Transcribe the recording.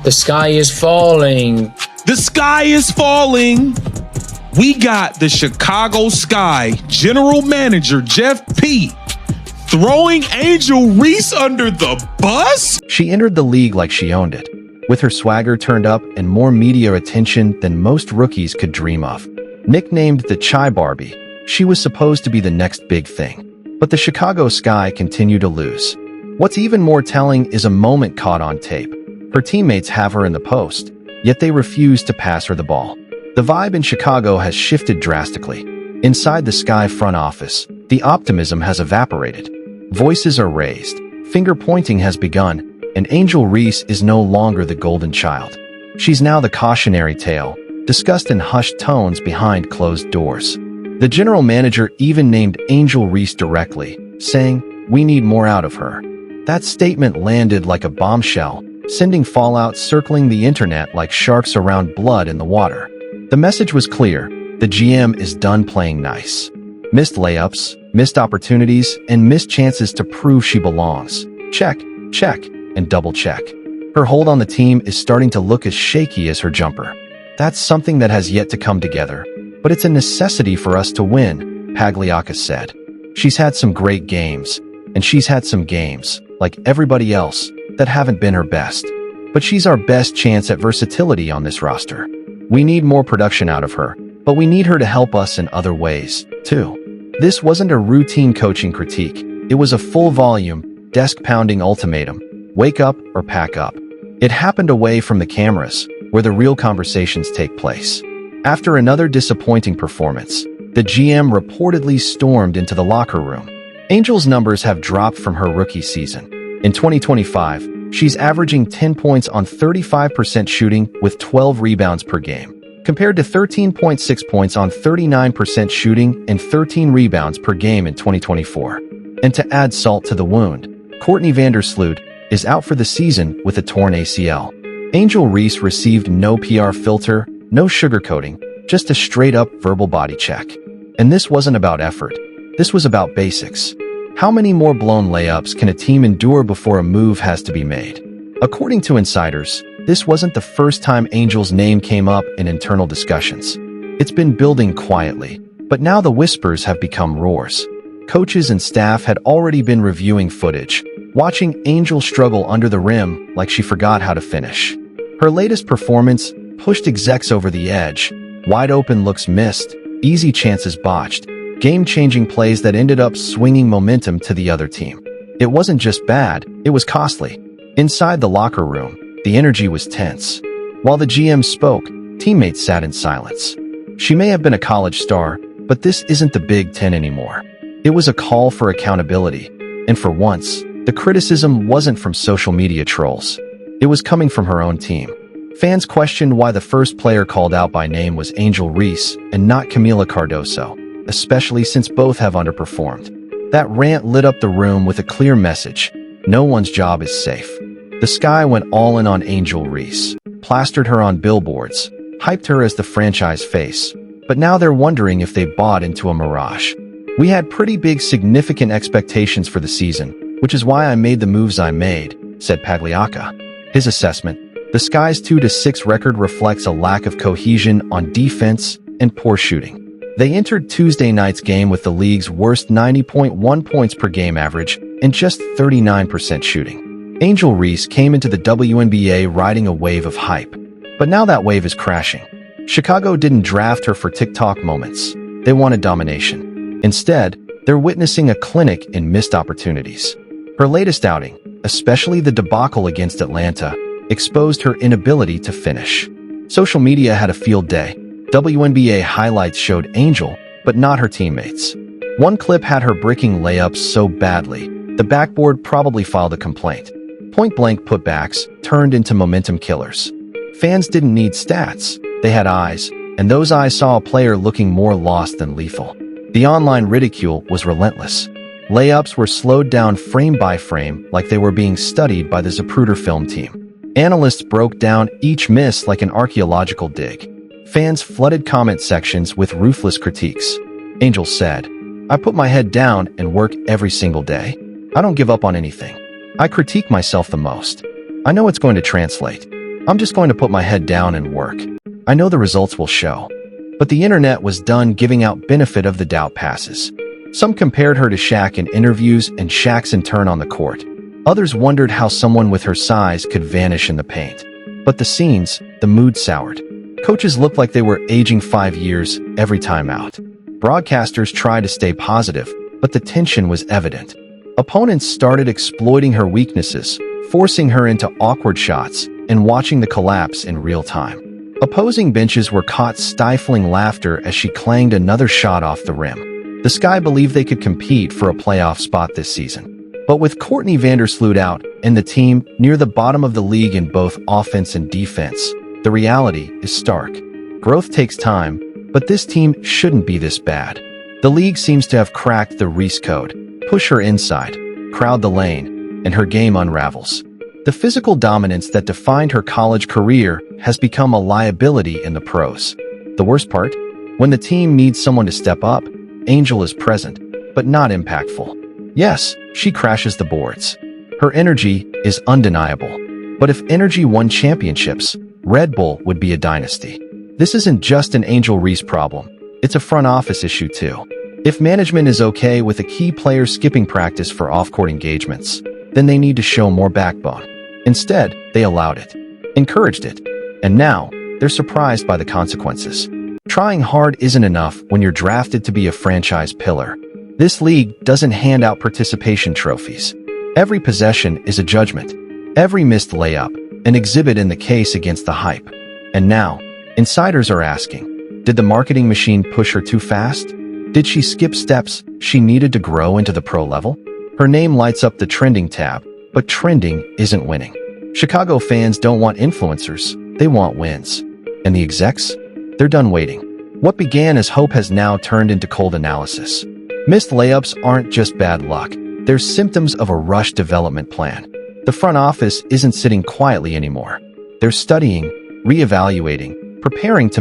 The sky is falling. The sky is falling. We got the Chicago Sky general manager, Jeff P., throwing Angel Reese under the bus? She entered the league like she owned it, with her swagger turned up and more media attention than most rookies could dream of. Nicknamed the Chai Barbie, she was supposed to be the next big thing. But the Chicago Sky continued to lose. What's even more telling is a moment caught on tape. Her teammates have her in the post, yet they refuse to pass her the ball. The vibe in Chicago has shifted drastically. Inside the Sky front office, the optimism has evaporated. Voices are raised, finger-pointing has begun, and Angel Reese is no longer the golden child. She's now the cautionary tale, discussed in hushed tones behind closed doors. The general manager even named Angel Reese directly, saying, "We need more out of her." That statement landed like a bombshell, sending fallout circling the internet like sharks around blood in the water. The message was clear: the GM is done playing nice. Missed layups, missed opportunities, and missed chances to prove she belongs. Check, check, and double check. Her hold on the team is starting to look as shaky as her jumper. That's something that has yet to come together. But it's a necessity for us to win, Pagliacca said. She's had some great games, and she's had some games, like everybody else, that haven't been her best. But she's our best chance at versatility on this roster. We need more production out of her, but we need her to help us in other ways, too. This wasn't a routine coaching critique. It was a full-volume, desk-pounding ultimatum. Wake up or pack up. It happened away from the cameras, where the real conversations take place. After another disappointing performance, the GM reportedly stormed into the locker room. Angel's numbers have dropped from her rookie season. In 2025, she's averaging 10 points on 35% shooting with 12 rebounds per game, compared to 13.6 points on 39% shooting and 13 rebounds per game in 2024. And to add salt to the wound, Courtney Vandersloot is out for the season with a torn ACL. Angel Reese received no PR filter, no sugarcoating, just a straight-up verbal body check. And this wasn't about effort. This was about basics. How many more blown layups can a team endure before a move has to be made? According to insiders, this wasn't the first time Angel's name came up in internal discussions. It's been building quietly, but now the whispers have become roars. Coaches and staff had already been reviewing footage, watching Angel struggle under the rim like she forgot how to finish. Her latest performance pushed execs over the edge. Wide open looks missed, easy chances botched, game-changing plays that ended up swinging momentum to the other team. It wasn't just bad, it was costly. Inside the locker room, the energy was tense. While the GM spoke, teammates sat in silence. She may have been a college star, but this isn't the Big Ten anymore. It was a call for accountability, and for once, the criticism wasn't from social media trolls. It was coming from her own team. Fans questioned why the first player called out by name was Angel Reese and not Camila Cardoso, especially since both have underperformed. That rant lit up the room with a clear message: no one's job is safe. The Sky went all in on Angel Reese, plastered her on billboards, hyped her as the franchise face, but now they're wondering if they bought into a mirage. We had pretty big significant expectations for the season, which is why I made the moves I made, said Pagliacca. His assessment: the Sky's 2-6 record reflects a lack of cohesion on defense and poor shooting. They entered Tuesday night's game with the league's worst 90.1 points per game average and just 39% shooting. Angel Reese came into the WNBA riding a wave of hype, but now that wave is crashing. Chicago didn't draft her for TikTok moments. They wanted domination. Instead, they're witnessing a clinic in missed opportunities. Her latest outing, especially the debacle against Atlanta, exposed her inability to finish. Social media had a field day. WNBA highlights showed Angel, but not her teammates. One clip had her bricking layups so badly, the backboard probably filed a complaint. Point-blank putbacks turned into momentum killers. Fans didn't need stats. They had eyes, and those eyes saw a player looking more lost than lethal. The online ridicule was relentless. Layups were slowed down frame by frame like they were being studied by the Zapruder film team. Analysts broke down each miss like an archaeological dig. Fans flooded comment sections with ruthless critiques. Angel said, "I put my head down and work every single day. I don't give up on anything. I critique myself the most. I know it's going to translate. I'm just going to put my head down and work. I know the results will show. But the internet was done giving out benefit of the doubt passes. Some compared her to Shaq in interviews and Shaq's in turn on the court. Others wondered how someone with her size could vanish in the paint. But the scenes, the mood soured. Coaches looked like they were aging 5 years every time out. Broadcasters tried to stay positive, but the tension was evident. Opponents started exploiting her weaknesses, forcing her into awkward shots, and watching the collapse in real time. Opposing benches were caught stifling laughter as she clanged another shot off the rim. The Sky believed they could compete for a playoff spot this season. But with Courtney Vandersloot out and the team near the bottom of the league in both offense and defense, the reality is stark. Growth takes time, but this team shouldn't be this bad. The league seems to have cracked the Reese code. Push her inside, crowd the lane, and her game unravels. The physical dominance that defined her college career has become a liability in the pros. The worst part? When the team needs someone to step up, Angel is present, but not impactful. Yes, she crashes the boards. Her energy is undeniable. But if energy won championships, Red Bull would be a dynasty. This isn't just an Angel Reese problem. It's a front office issue too. If management is okay with a key player skipping practice for off-court engagements, then they need to show more backbone. Instead, they allowed it, encouraged it, and now they're surprised by the consequences. Trying hard isn't enough when you're drafted to be a franchise pillar. This league doesn't hand out participation trophies. Every possession is a judgment. Every missed layup, an exhibit in the case against the hype. And now, insiders are asking, did the marketing machine push her too fast? Did she skip steps she needed to grow into the pro level? Her name lights up the trending tab, but trending isn't winning. Chicago fans don't want influencers, they want wins. And the execs? They're done waiting. What began as hope has now turned into cold analysis. Missed layups aren't just bad luck, they're symptoms of a rushed development plan. The front office isn't sitting quietly anymore. They're studying, reevaluating, preparing to